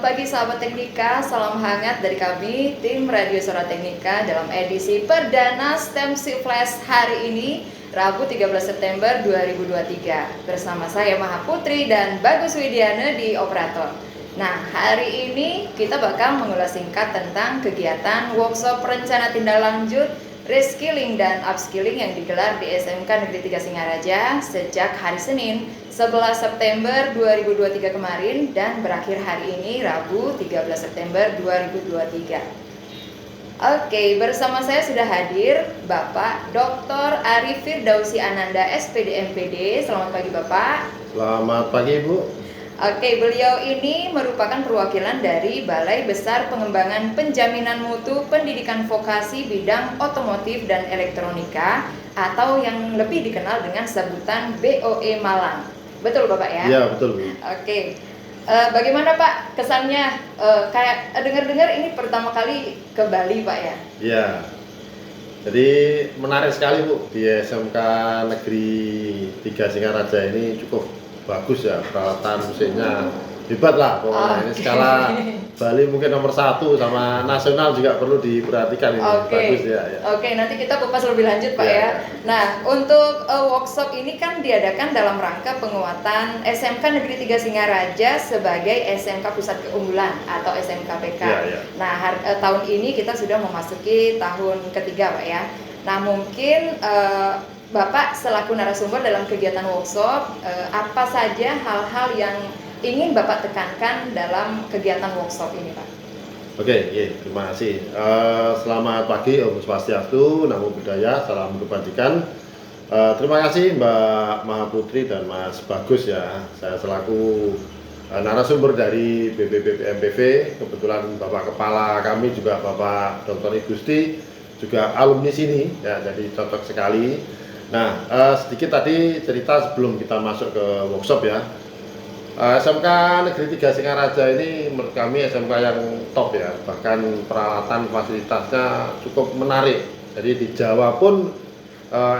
pagi sahabat Teknika, salam hangat dari kami tim Radio Suara Teknika dalam edisi perdana STEM Flash hari ini Rabu 13 September 2023 bersama saya Maha Putri dan Bagus Widiana di operator. Nah, hari ini kita bakal mengulas singkat tentang kegiatan workshop rencana tindak lanjut reskilling dan upskilling yang digelar di SMK Negeri 3 Singaraja sejak hari Senin 11 September 2023 kemarin dan berakhir hari ini Rabu 13 September 2023. Oke, bersama saya sudah hadir Bapak Dr. Arif Firdausi Ananda SPD MPD. Selamat pagi Bapak. Selamat pagi Ibu. Oke, beliau ini merupakan perwakilan dari Balai Besar Pengembangan Penjaminan Mutu Pendidikan Vokasi Bidang Otomotif dan Elektronika atau yang lebih dikenal dengan sebutan BOE Malang. Betul Bapak ya? Iya, betul Bu. Oke. Bagaimana Pak kesannya? Kayak dengar-dengar ini pertama kali ke Bali Pak ya? Iya. Jadi menarik sekali Bu, di SMK Negeri 3 Singaraja ini cukup bagus ya, peralatan musiknya hebat lah pokoknya. Ini skala Bali mungkin nomor 1 sama nasional juga perlu diperhatikan ini. Bagus ya. Oke, nanti kita kupas lebih lanjut Pak ya. Nah, untuk workshop ini kan diadakan dalam rangka penguatan SMK Negeri 3 Singaraja sebagai SMK Pusat Keunggulan atau SMKPK. Nah, tahun ini kita sudah memasuki tahun ketiga Pak ya. Nah, mungkin Bapak selaku narasumber dalam kegiatan workshop, apa saja hal-hal yang ingin Bapak tekankan dalam kegiatan workshop ini, Pak? Oke, terima kasih. Selamat pagi, Om Swastiastu, Namo Buddhaya, salam kebajikan. Terima kasih Mbak Maha Putri dan Mas Bagus ya. Saya selaku narasumber dari BPPMPV, kebetulan Bapak Kepala kami juga Bapak Dr. Igusti, juga alumni sini ya, jadi cocok sekali. Nah, sedikit tadi cerita sebelum kita masuk ke workshop ya. SMK Negeri 3 Singaraja ini menurut kami SMK yang top ya, bahkan peralatan fasilitasnya cukup menarik. Jadi di Jawa pun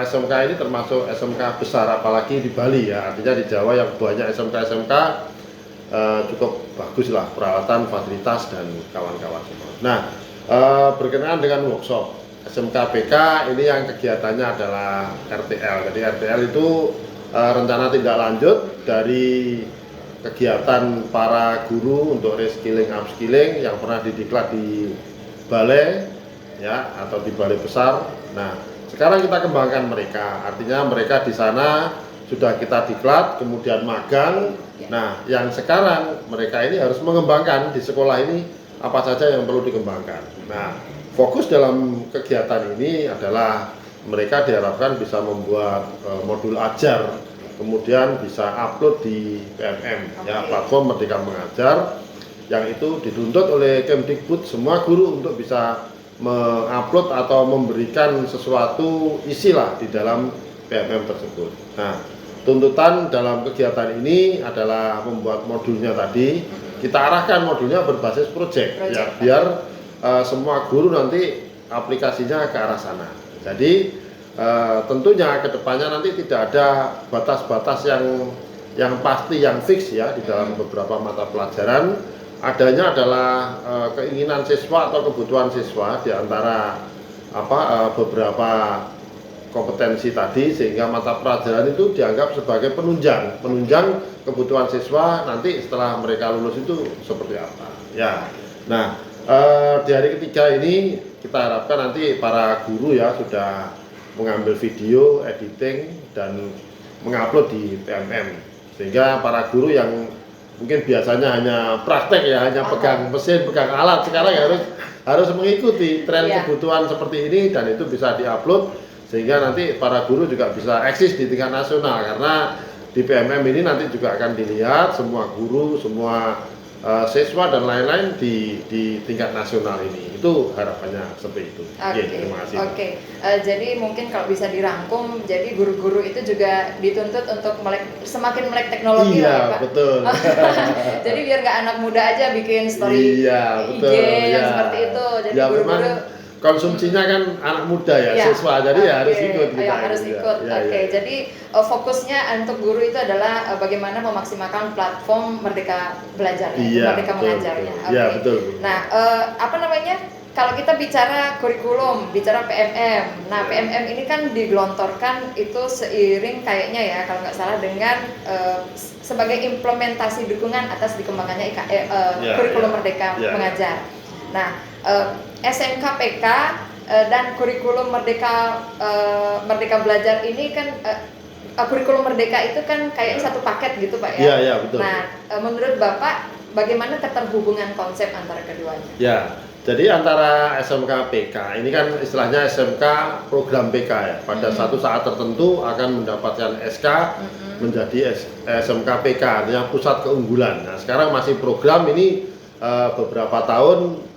SMK ini termasuk SMK besar, apalagi di Bali ya. Artinya di Jawa yang banyak SMK cukup bagus lah peralatan, fasilitas dan kawan-kawan semua. Nah, berkenaan dengan workshop SMKPK ini yang kegiatannya adalah RTL. Jadi RTL itu rencana tindak lanjut dari kegiatan para guru untuk reskilling upskilling yang pernah didiklat di balai ya atau di balai besar. Nah, sekarang kita kembangkan mereka. Artinya mereka di sana sudah kita diklat, kemudian magang. Nah, yang sekarang mereka ini harus mengembangkan di sekolah ini apa saja yang perlu dikembangkan. Nah, fokus dalam kegiatan ini adalah mereka diharapkan bisa membuat modul ajar, kemudian bisa upload di PMM, ya platform Merdeka Mengajar, yang itu dituntut oleh Kemdikbud semua guru untuk bisa mengupload atau memberikan sesuatu isilah di dalam PMM tersebut. Nah, tuntutan dalam kegiatan ini adalah membuat modulnya tadi, kita arahkan modulnya berbasis project. Ya, biar semua guru nanti aplikasinya ke arah sana. Jadi tentunya kedepannya nanti tidak ada batas-batas yang pasti, yang fix ya di dalam beberapa mata pelajaran. Adanya adalah keinginan siswa atau kebutuhan siswa di antara beberapa kompetensi tadi, sehingga mata pelajaran itu dianggap sebagai penunjang kebutuhan siswa nanti setelah mereka lulus itu seperti apa. Ya, nah. Di hari ketiga ini kita harapkan nanti para guru ya sudah mengambil video, editing dan mengupload di PMM, sehingga para guru yang mungkin biasanya hanya praktek ya, hanya pegang mesin, pegang alat, sekarang harus mengikuti tren kebutuhan seperti ini dan itu bisa diupload sehingga nanti para guru juga bisa eksis di tingkat nasional, karena di PMM ini nanti juga akan dilihat semua guru, semua siswa dan lain-lain di tingkat nasional ini. Itu harapannya seperti itu. Terima kasih. Jadi mungkin kalau bisa dirangkum, jadi guru-guru itu juga dituntut untuk semakin melek teknologi lah ya Pak. Betul. Jadi biar nggak anak muda aja bikin story IG yang seperti itu. Jadi guru-guru konsumsinya kan anak muda ya, Ya, siswa, jadi ya harus ikut kita. Ya, harus gitu ya. ikut. Ya, Oke, ya. jadi fokusnya untuk guru itu adalah bagaimana memaksimalkan platform Merdeka Belajar, Iya, Merdeka betul, Mengajarnya. betul. Oke. Iya, betul. Nah, apa namanya? Kalau kita bicara kurikulum, bicara PMM. Nah, PMM ini kan digelontorkan itu seiring kayaknya ya, kalau nggak salah dengan sebagai implementasi dukungan atas dikembangkannya kurikulum Merdeka Mengajar. Nah, SMK PK dan kurikulum Merdeka Belajar ini kan kurikulum Merdeka itu kan kayaknya satu paket gitu Pak ya. Iya, iya, betul. Nah, menurut Bapak bagaimana keterhubungan konsep antara keduanya? Ya, jadi antara SMK PK ini kan istilahnya SMK program PK ya. Pada satu saat tertentu akan mendapatkan SK menjadi SMK PK, artinya pusat keunggulan. Nah, sekarang masih program ini beberapa tahun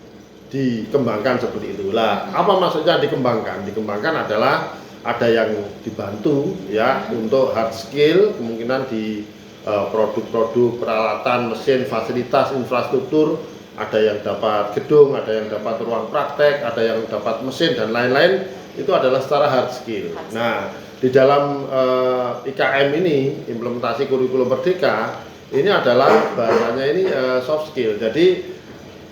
dikembangkan seperti itulah. Apa maksudnya dikembangkan? Dikembangkan adalah ada yang dibantu ya untuk hard skill, kemungkinan di produk-produk peralatan, mesin, fasilitas, infrastruktur, ada yang dapat gedung, ada yang dapat ruang praktek, ada yang dapat mesin dan lain-lain, itu adalah secara hard skill. Nah, di dalam IKM ini, implementasi kurikulum Merdeka, ini adalah bahasanya ini soft skill. Jadi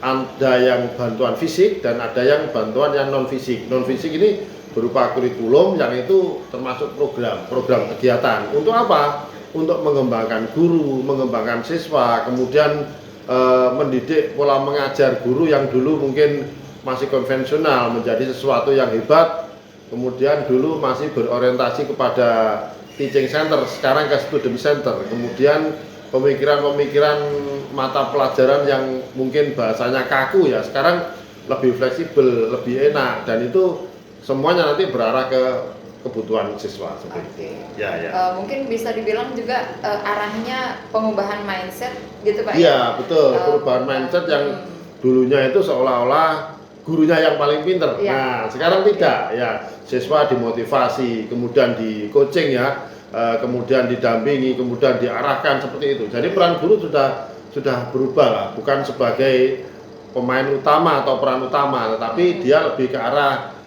ada yang bantuan fisik dan ada yang bantuan yang non fisik. Non fisik ini berupa kurikulum yang itu termasuk program kegiatan. Untuk apa? Untuk mengembangkan guru, mengembangkan siswa, kemudian mendidik pola mengajar guru yang dulu mungkin masih konvensional menjadi sesuatu yang hebat, kemudian dulu masih berorientasi kepada teaching center, sekarang ke student center, kemudian pemikiran-pemikiran mata pelajaran yang mungkin bahasanya kaku ya, sekarang lebih fleksibel, lebih enak, dan itu semuanya nanti berarah ke kebutuhan siswa seperti itu. Ya, ya. Mungkin bisa dibilang juga arahnya pengubahan mindset gitu Pak. Iya, betul. Perubahan mindset yang dulunya itu seolah-olah gurunya yang paling pinter. Ya. Nah, sekarang tidak ya. Siswa dimotivasi, kemudian di coaching ya, kemudian didampingi, kemudian diarahkan seperti itu. Jadi peran guru sudah berubah lah, bukan sebagai pemain utama atau peran utama, tetapi dia lebih ke arah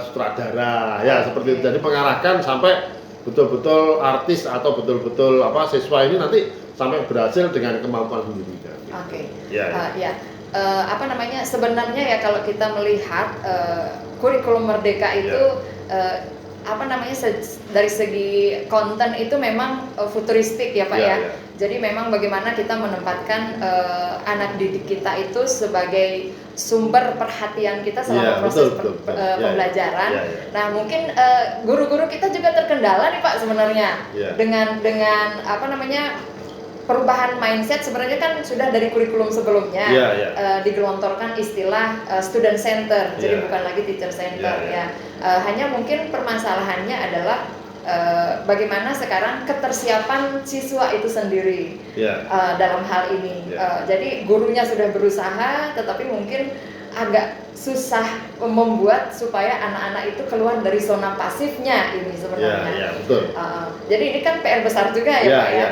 sutradara ya, seperti itu. Jadi mengarahkan sampai betul-betul artis atau betul-betul siswa ini nanti sampai berhasil dengan kemampuan sendirinya. Oke. Ya. Apa namanya, sebenarnya ya kalau kita melihat kurikulum Merdeka itu dari segi konten itu memang futuristik ya Pak ya. Jadi memang bagaimana kita menempatkan anak didik kita itu sebagai sumber perhatian kita selama proses pembelajaran. Nah, mungkin guru-guru kita juga terkendala nih Pak sebenarnya dengan perubahan mindset. Sebenarnya kan sudah dari kurikulum sebelumnya digelontorkan istilah student center, jadi bukan lagi teacher center ya. Hanya mungkin permasalahannya adalah bagaimana sekarang ketersiapan siswa itu sendiri dalam hal ini. Jadi gurunya sudah berusaha, tetapi mungkin agak susah membuat supaya anak-anak itu keluar dari zona pasifnya ini sebenarnya. Betul. Jadi ini kan PR besar juga ya Pak ya.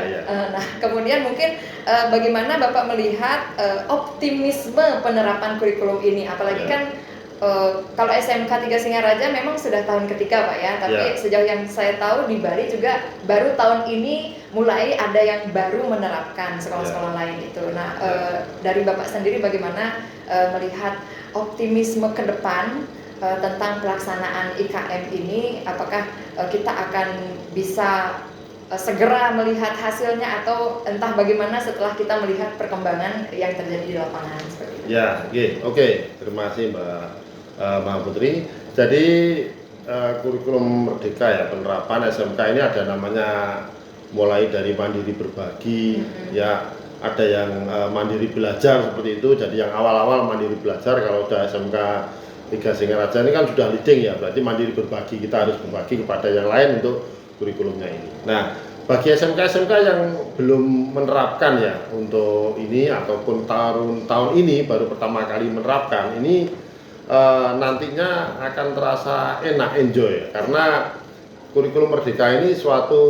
Nah, kemudian mungkin bagaimana Bapak melihat optimisme penerapan kurikulum ini, apalagi kan kalau SMK 3 Singaraja memang sudah tahun ketiga Pak ya, tapi sejauh yang saya tahu di Bali juga baru tahun ini mulai ada yang baru menerapkan sekolah-sekolah lain itu. Nah, dari Bapak sendiri bagaimana melihat optimisme ke depan tentang pelaksanaan IKM ini? Apakah kita akan bisa segera melihat hasilnya atau entah bagaimana setelah kita melihat perkembangan yang terjadi di lapangan seperti itu? Ya, oke. Terima kasih Mbak Putri. Jadi kurikulum Merdeka ya, penerapan SMK ini ada namanya mulai dari mandiri berbagi ya, ada yang mandiri belajar seperti itu. Jadi yang awal-awal mandiri belajar, kalau udah SMK 3 Singaraja ini kan sudah leading ya, berarti mandiri berbagi, kita harus berbagi kepada yang lain untuk kurikulumnya ini. Nah, bagi SMK-SMK yang belum menerapkan ya untuk ini, ataupun tahun ini baru pertama kali menerapkan ini, nantinya akan terasa enak, enjoy, karena kurikulum Merdeka ini suatu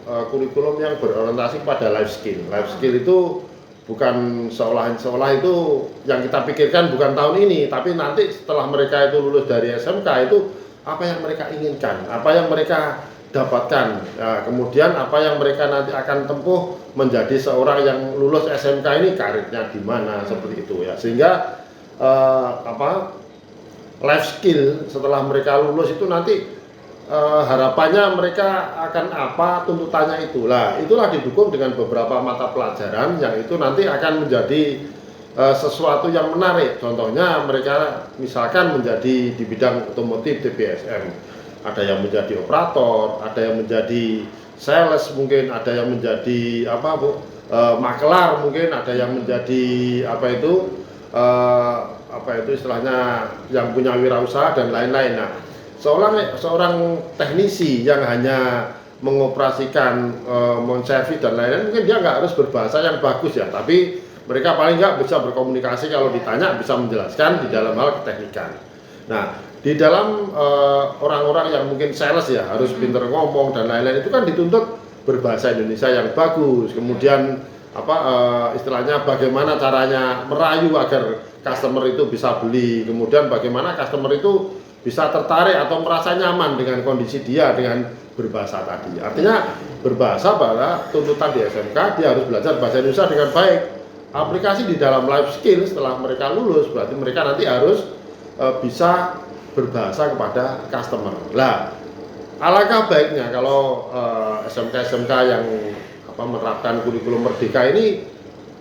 kurikulum yang berorientasi pada life skill. Life skill itu bukan seolah itu yang kita pikirkan bukan tahun ini, tapi nanti setelah mereka itu lulus dari SMK itu apa yang mereka inginkan, apa yang mereka dapatkan, ya, kemudian apa yang mereka nanti akan tempuh menjadi seorang yang lulus SMK ini karirnya di mana, seperti itu ya. Sehingga life skill setelah mereka lulus itu nanti harapannya mereka akan apa, tuntutannya itulah didukung dengan beberapa mata pelajaran yang itu nanti akan menjadi sesuatu yang menarik. Contohnya mereka misalkan menjadi di bidang otomotif TBSM, ada yang menjadi operator, ada yang menjadi sales, mungkin ada yang menjadi makelar, mungkin ada yang menjadi istilahnya yang punya wirausaha dan lain-lain. Nah, seorang teknisi yang hanya mengoperasikan menservis dan lain-lain, mungkin dia nggak harus berbahasa yang bagus ya, tapi mereka paling nggak bisa berkomunikasi, kalau ditanya bisa menjelaskan di dalam hal keteknikan. Nah, di dalam orang-orang yang mungkin sales ya harus pinter ngomong dan lain-lain, itu kan dituntut berbahasa Indonesia yang bagus, kemudian istilahnya bagaimana caranya merayu agar customer itu bisa beli, kemudian bagaimana customer itu bisa tertarik atau merasa nyaman dengan kondisi dia dengan berbahasa tadi. Artinya berbahasa bahwa tuntutan di SMK dia harus belajar bahasa Indonesia dengan baik. Aplikasi di dalam life skill setelah mereka lulus berarti mereka nanti harus bisa berbahasa kepada customer. Lah, alangkah baiknya kalau SMK-SMK yang menerapkan kurikulum merdeka ini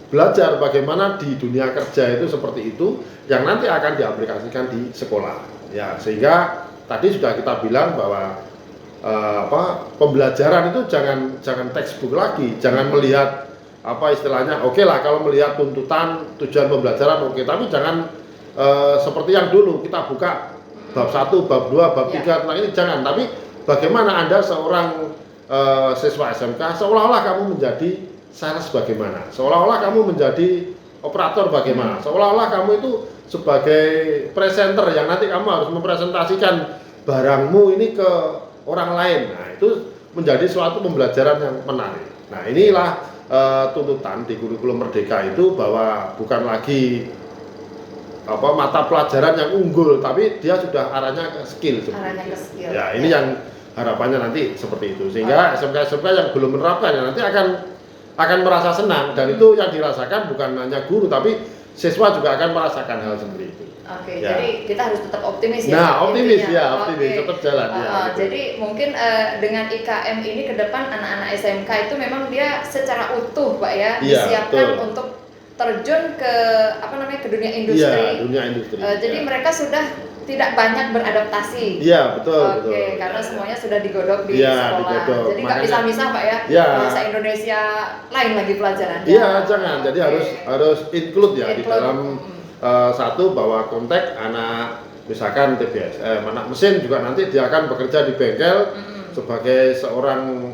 belajar bagaimana di dunia kerja itu seperti itu, yang nanti akan diaplikasikan di sekolah. Ya, sehingga tadi sudah kita bilang bahwa pembelajaran itu jangan textbook lagi, jangan melihat istilahnya oke lah kalau melihat tuntutan tujuan pembelajaran oke, tapi jangan seperti yang dulu kita buka bab 1, bab 2, bab 3, tentang ini jangan, tapi bagaimana Anda seorang siswa SMK seolah-olah kamu menjadi sales bagaimana, seolah-olah kamu menjadi operator bagaimana, seolah-olah kamu itu sebagai presenter yang nanti kamu harus mempresentasikan barangmu ini ke orang lain. Nah, itu menjadi suatu pembelajaran yang menarik. Nah, inilah tuntutan di kurikulum merdeka itu, bahwa bukan lagi mata pelajaran yang unggul, tapi dia sudah arahnya ke skill. Arahnya ke skill. Ya, ini yang harapannya nanti seperti itu. Sehingga SMK-SMK yang belum menerapkan ya nanti akan merasa senang, dan itu yang dirasakan bukan hanya guru tapi siswa juga akan merasakan hal seperti itu. Oke, ya. Jadi kita harus tetap optimis ya. Nah, optimis intinya. ya, optimis tetap jalan ya. Gitu. Jadi mungkin dengan IKM ini ke depan anak-anak SMK itu memang dia secara utuh Pak ya, disiapkan betul. untuk terjun ke ke dunia industri. Iya, dunia industri. Jadi mereka sudah tidak banyak beradaptasi. Iya, betul. Oke, karena semuanya sudah digodok di sekolah. Digodok. Jadi nggak bisa-bisa Pak ya. Bahasa Indonesia lain lagi pelajarannya. Iya, jangan. Jadi harus include ya di dalam satu, bahwa konteks anak misalkan TBSM, anak mesin juga nanti dia akan bekerja di bengkel sebagai seorang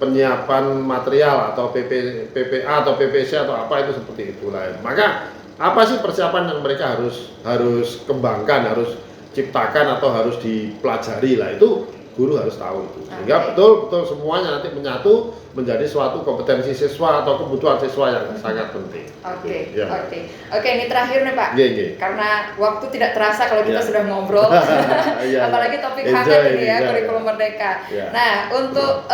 penyiapan material atau PPA atau PPC atau apa itu, seperti itulah. Maka apa sih persiapan yang mereka harus kembangkan, harus ciptakan atau harus dipelajari lah, itu guru harus tahu itu. Sehingga betul-betul semuanya nanti menyatu menjadi suatu kompetensi siswa atau kebutuhan siswa yang sangat penting. Oke, ini terakhir nih Pak. Karena waktu tidak terasa kalau kita sudah ngobrol. Apalagi topik hangat ini ya, kurikulum merdeka. Nah, untuk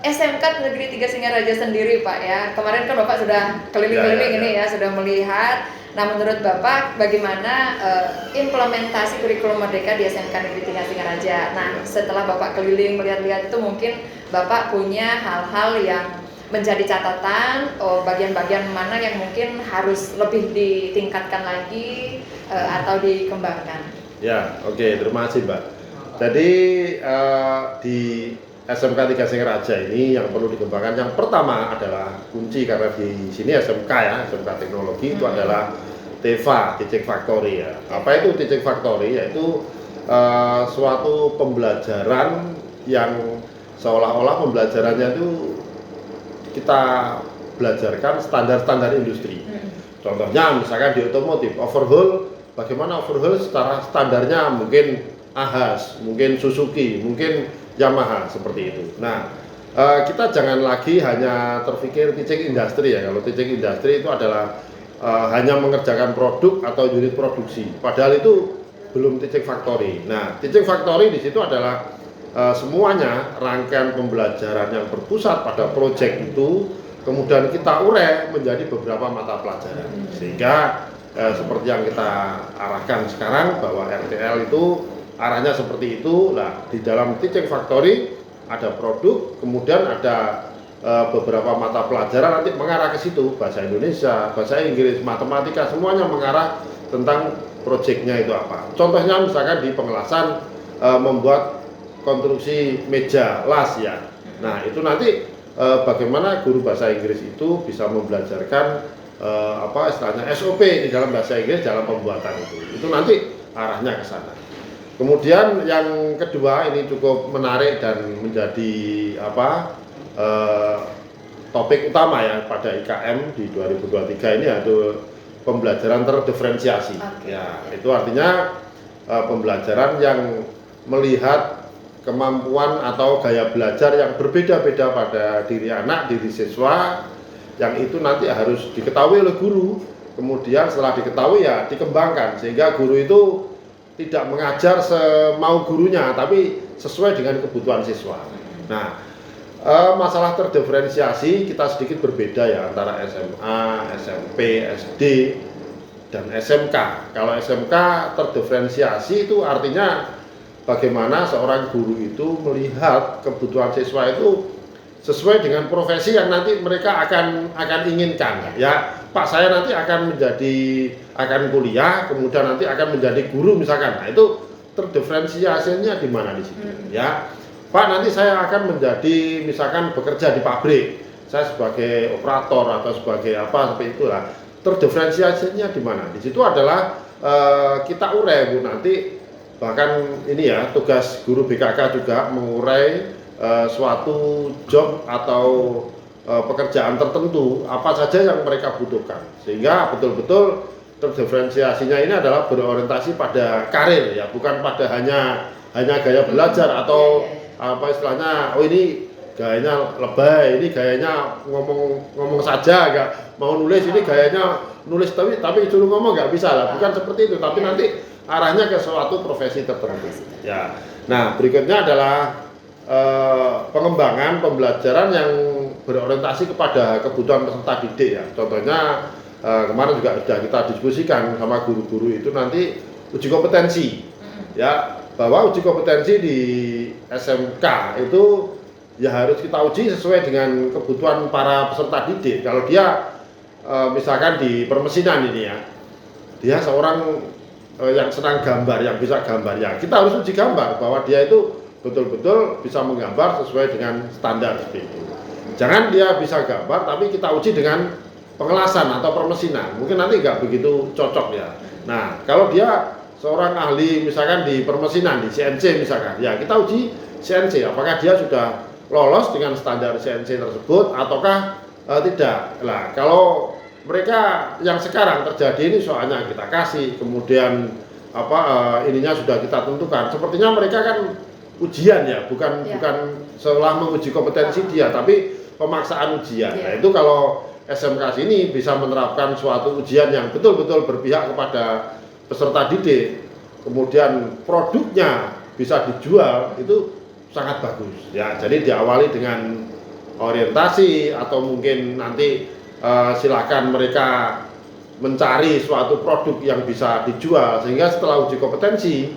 SMK Negeri 3 Singaraja sendiri Pak ya, kemarin kan Bapak sudah keliling-keliling ini ya, sudah melihat. Nah, menurut Bapak bagaimana implementasi kurikulum merdeka di SMK Negeri 3 Singaraja? Nah, setelah Bapak keliling melihat-lihat itu, mungkin Bapak punya hal-hal yang menjadi catatan, bagian-bagian mana yang mungkin harus lebih ditingkatkan lagi atau dikembangkan? Ya, oke, terima kasih Mbak. Jadi di SMK 3 Singaraja ini yang perlu dikembangkan, yang pertama adalah kunci, karena di sini SMK ya, SMK Teknologi itu adalah TEFA, Teaching Factory ya. Apa itu Teaching Factory? Yaitu suatu pembelajaran yang seolah-olah pembelajarannya itu kita belajarkan standar-standar industri. Contohnya misalkan di otomotif, overhaul, bagaimana overhaul secara standarnya, mungkin Ahas, mungkin Suzuki, mungkin Yamaha, seperti itu. Nah, kita jangan lagi hanya terpikir teaching industri ya. Kalau teaching industri itu adalah hanya mengerjakan produk atau unit produksi. Padahal itu belum teaching factory. Nah, teaching factory di situ adalah semuanya rangkaian pembelajaran yang berpusat pada proyek itu, kemudian kita urai menjadi beberapa mata pelajaran. Sehingga seperti yang kita arahkan sekarang bahwa RTL itu arahnya seperti itu. Nah, di dalam teaching factory ada produk, kemudian ada beberapa mata pelajaran nanti mengarah ke situ, bahasa Indonesia, bahasa Inggris, matematika, semuanya mengarah tentang proyeknya itu apa. Contohnya misalkan di pengelasan membuat konstruksi meja las ya. Nah, itu nanti bagaimana guru bahasa Inggris itu bisa membelajarkan apa istilahnya SOP di dalam bahasa Inggris dalam pembuatan itu. Itu nanti arahnya ke sana. Kemudian yang kedua ini cukup menarik dan menjadi apa topik utama ya pada IKM di 2023 ini yaitu pembelajaran terdiferensiasi. Ya, itu artinya pembelajaran yang melihat kemampuan atau gaya belajar yang berbeda-beda pada diri anak, diri siswa, yang itu nanti harus diketahui oleh guru. Kemudian setelah diketahui ya dikembangkan sehingga guru itu tidak mengajar semau gurunya, tapi sesuai dengan kebutuhan siswa. Nah, masalah terdiferensiasi kita sedikit berbeda ya antara SMA, SMP, SD, dan SMK. Kalau SMK terdiferensiasi itu artinya bagaimana seorang guru itu melihat kebutuhan siswa itu sesuai dengan profesi yang nanti mereka akan inginkan. Ya, Pak saya nanti akan kuliah, kemudian nanti akan menjadi guru misalkan. Nah, itu terdiferensiasinya di mana di situ? Ya, Pak nanti saya akan menjadi misalkan bekerja di pabrik, saya sebagai operator atau sebagai apa seperti itulah. Terdiferensiasinya di mana? Di situ adalah kita urai Bu nanti, bahkan ini ya tugas guru BKK juga mengurai suatu job atau pekerjaan tertentu apa saja yang mereka butuhkan, sehingga betul-betul terdiferensiasinya ini adalah berorientasi pada karir ya, bukan pada hanya gaya belajar atau apa istilahnya, oh ini gayanya lebay, ini gayanya ngomong saja, nggak mau nulis, ini gayanya nulis tapi suruh ngomong nggak bisa lah, bukan seperti itu, tapi nanti arahnya ke suatu profesi tertentu ya. Nah, berikutnya adalah pengembangan pembelajaran yang berorientasi kepada kebutuhan peserta didik ya. Contohnya kemarin juga sudah kita diskusikan sama guru-guru itu nanti uji kompetensi ya, bahwa uji kompetensi di SMK itu ya harus kita uji sesuai dengan kebutuhan para peserta didik. Kalau dia misalkan di permesinan ini ya, dia seorang yang senang gambar, yang bisa gambar ya, kita harus uji gambar bahwa dia itu betul-betul bisa menggambar sesuai dengan standar seperti itu. Jangan dia bisa gambar tapi kita uji dengan pengelasan atau permesinan, mungkin nanti nggak begitu cocok ya. Nah, kalau dia seorang ahli misalkan di permesinan, di CNC misalkan, ya kita uji CNC, apakah dia sudah lolos dengan standar CNC tersebut ataukah tidak. Nah, kalau mereka yang sekarang terjadi ini soalnya kita kasih, kemudian ininya sudah kita tentukan, sepertinya mereka kan ujian ya, bukan setelah menguji kompetensi dia, tapi pemaksaan ujian. Nah, itu kalau SMK sini bisa menerapkan suatu ujian yang betul-betul berpihak kepada peserta didik, kemudian produknya bisa dijual, itu sangat bagus ya. Jadi diawali dengan orientasi atau mungkin nanti silakan mereka mencari suatu produk yang bisa dijual, sehingga setelah uji kompetensi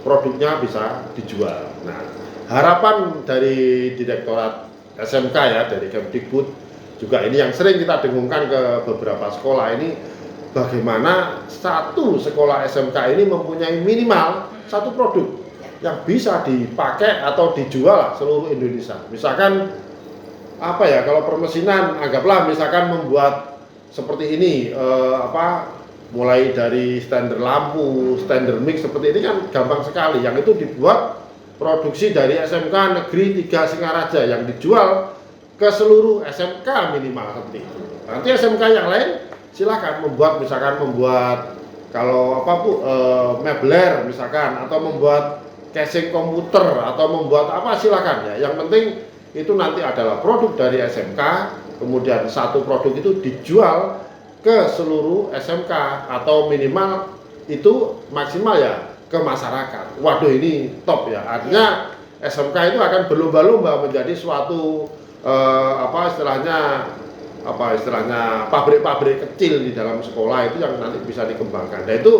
produknya bisa dijual. Nah, harapan dari Direktorat SMK ya, dari Kemdikbud juga ini yang sering kita dengungkan ke beberapa sekolah ini, bagaimana satu sekolah SMK ini mempunyai minimal satu produk yang bisa dipakai atau dijual seluruh Indonesia. Misalkan apa ya, kalau permesinan anggaplah misalkan membuat seperti ini mulai dari standar lampu, standar mix seperti ini kan gampang sekali. Yang itu dibuat produksi dari SMK Negeri 3 Singaraja yang dijual ke seluruh SMK minimal seperti itu. Nanti SMK yang lain silakan membuat, misalkan membuat kalau mebler misalkan, atau membuat casing komputer atau membuat apa silakan ya. Yang penting itu nanti adalah produk dari SMK, kemudian satu produk itu dijual ke seluruh SMK atau minimal itu maksimal ya ke masyarakat. Waduh, ini top ya. Artinya SMK itu akan berlomba-lomba menjadi suatu istilahnya pabrik-pabrik kecil di dalam sekolah itu yang nanti bisa dikembangkan. Dan itu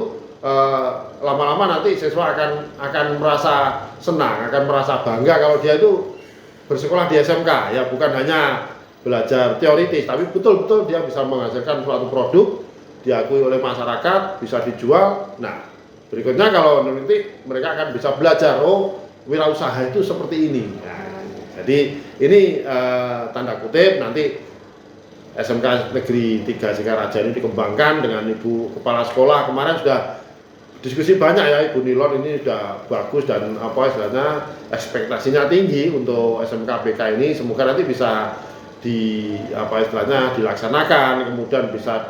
lama-lama nanti siswa akan merasa senang, akan merasa bangga kalau dia itu bersekolah di SMK, ya bukan hanya belajar teoritis, tapi betul-betul dia bisa menghasilkan suatu produk diakui oleh masyarakat, bisa dijual. Nah, berikutnya kalau nanti mereka akan bisa belajar, oh wirausaha itu seperti ini. Nah, jadi ini tanda kutip nanti SMK Negeri 3 Singaraja ini dikembangkan dengan Ibu Kepala Sekolah. Kemarin sudah diskusi banyak ya, Ibu Nilon ini sudah bagus dan istilahnya ekspektasinya tinggi untuk SMK BK ini. Semoga nanti bisa dilaksanakan, kemudian bisa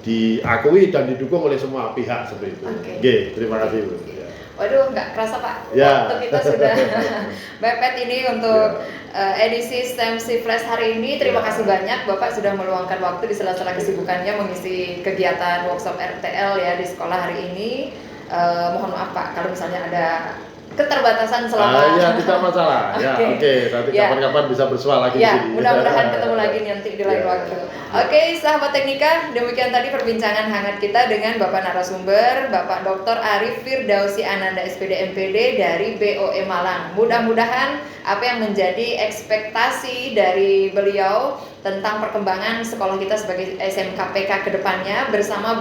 diakui dan didukung oleh semua pihak seperti itu. Oke, terima kasih Bu. Waduh, nggak kerasa Pak, ya. Waktu kita sudah mepet ini untuk edisi STEMC Flash hari ini. Terima kasih banyak Bapak sudah meluangkan waktu di sela-sela kesibukannya mengisi kegiatan workshop RTL ya di sekolah hari ini. Mohon maaf Pak kalau misalnya ada keterbatasan selama ya tidak masalah ya. Oke, nanti kapan-kapan bisa bersuara lagi ya, di sini. Mudah-mudahan ketemu lagi nanti di lain waktu. Oke, sahabat Teknika, demikian tadi perbincangan hangat kita dengan Bapak narasumber, Bapak Dr. Arif Firdausi Ananda SPD MPD dari BOE Malang. Mudah-mudahan apa yang menjadi ekspektasi dari beliau tentang perkembangan sekolah kita sebagai SMK PK ke depannya bersama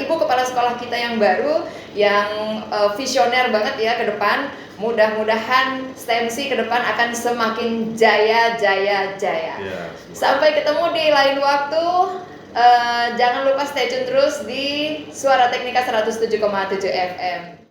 Ibu Kepala Sekolah kita yang baru yang visioner banget ya ke depan. Mudah-mudahan STEMC ke depan akan semakin jaya. Sampai ketemu di lain waktu. Jangan lupa stay tune terus di Suara Teknika 107,7 FM.